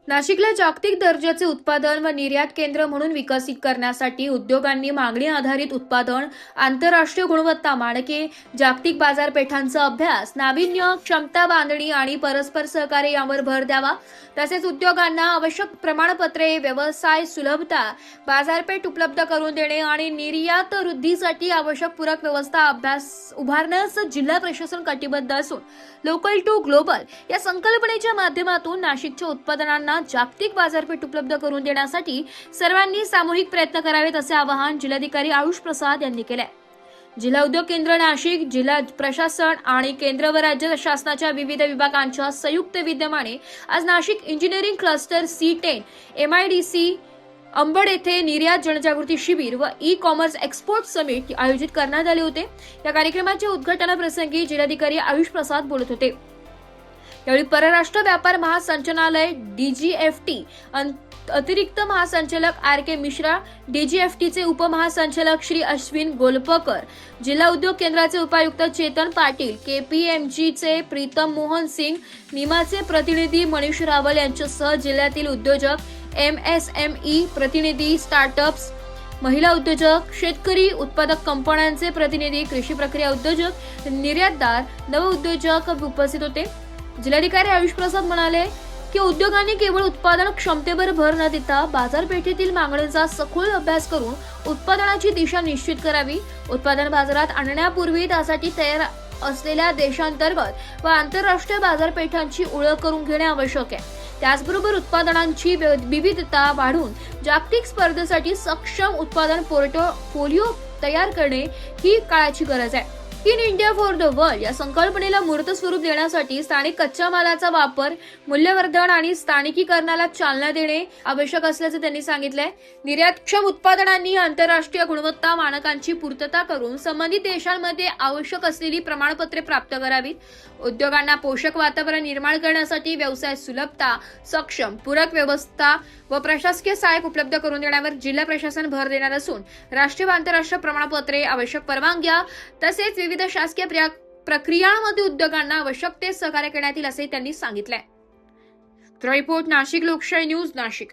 नाशिकला जागतिक दर्जाचे उत्पादन व निर्यात केंद्र म्हणून विकसित करण्यासाठी उद्योगांनी मागणी आधारित उत्पादन, आंतरराष्ट्रीय गुणवत्ता मानके, जागतिक बाजारपेठांचा अभ्यास, नाविन्य, क्षमता बांधणी आणि परस्पर सहकार्य यावर भर द्यावा। तसेच उद्योगांना आवश्यक प्रमाणपत्रे, व्यवसाय सुलभता, बाजारपेठ उपलब्ध करून देणे आणि निर्यात वृद्धीसाठी आवश्यक पूरक व्यवस्था अभ्यास उभारण्यास जिल्हा प्रशासन कटिबद्ध असून लोकल टू ग्लोबल या संकल्पनेच्या माध्यमातून नाशिकच्या उत्पादनांना जागतिक बाजारपेठ उपलब्ध करून देण्यासाठी सर्वांनी सामूहिक प्रयत्न करावेत असे आवाहन जिल्हाधिकारी आयुष प्रसाद यांनी केले। जिल्हा उद्योग केंद्र नाशिक, जिल्हा प्रशासन आणि केंद्र व राज्य शासनाच्या विविध विभागांच्या संयुक्त विद्यमाने आज Nashik engineering cluster C10 MIDC Ambad येथे निर्यात जनजागृती शिबिर व ई-कॉमर्स एक्सपोर्ट समिट आयोजित करण्यात आले होते। या कार्यक्रमाच्या उद्घाटनाप्रसंगी जिल्हाधिकारी आयुष प्रसाद बोलत होते। यावेळी परराष्ट्र व्यापार महासंचालनालय DGFT अतिरिक्त महासंचालक RK मिश्रा, DGFT चे उपमहासंचालक श्री अश्विन गोलपकर, जिल्हा उद्योग केंद्राचे उपायुक्त चेतन पाटील, KPMG चे प्रीतम मोहन सिंग, निमाचे प्रतिनिधी मनीष रावल यांच्यासह जिल्ह्यातील उद्योजक, MSME प्रतिनिधी, स्टार्टअप्स, महिला उद्योजक, शेतकरी उत्पादक कंपन्यांचे प्रतिनिधी, कृषी प्रक्रिया उद्योजक, निर्यातदार, नवउद्योजक उपस्थित होते। जिल्हाधिकारी आयुष प्रसाद म्हणाले की उद्योगांनी केवळ उत्पादन क्षमतेवर भर न देता बाजारपेठेतील मागणीचा सखोल अभ्यास करून उत्पादनाची दिशा निश्चित करावी। उत्पादन बाजारात आणण्यापूर्वी त्यासाठी तयार असलेल्या देशांतर्गत व आंतरराष्ट्रीय बाजारपेठांची ओळख करून घेणे आवश्यक आहे। त्याचबरोबर उत्पादनांची विविधता वाढवून जागतिक स्पर्धेसाठी सक्षम उत्पादन पोर्टफोलिओ तयार करणे ही काळाची गरज आहे। In India for the world या संकल्पनेला मूर्त स्वरूप देण्यासाठी स्थानिक कच्च्या मालाचा वापर, मूल्यवर्धन आणि स्थानिकीकरणाला चालना देणे आवश्यक असल्याचे त्यांनी सांगितले। निर्यातक्षम उत्पादनांनी आंतरराष्ट्रीय गुणवत्ता मानकांची पूर्तता करून संबंधित देशांमध्ये आवश्यक असलेली प्रमाणपत्रे प्राप्त करावीत। उद्योगांना पोषक वातावरण निर्माण करण्यासाठी व्यवसाय सुलभता, सक्षम, पूरक व्यवस्था व प्रशासकीय सहाय्य उपलब्ध करून देण्यावर जिल्हा प्रशासन भर देणार असून राष्ट्रीय व आंतरराष्ट्रीय प्रमाणपत्रे, आवश्यक परवानग्या तसेच विविध शासकीय प्रक्रियांमध्ये उद्योगांना आवश्यक ते सहकार्य करण्यात येईल असे त्यांनी सांगितले। रिपोर्ट नाशिक लोकशाही न्यूज नाशिक।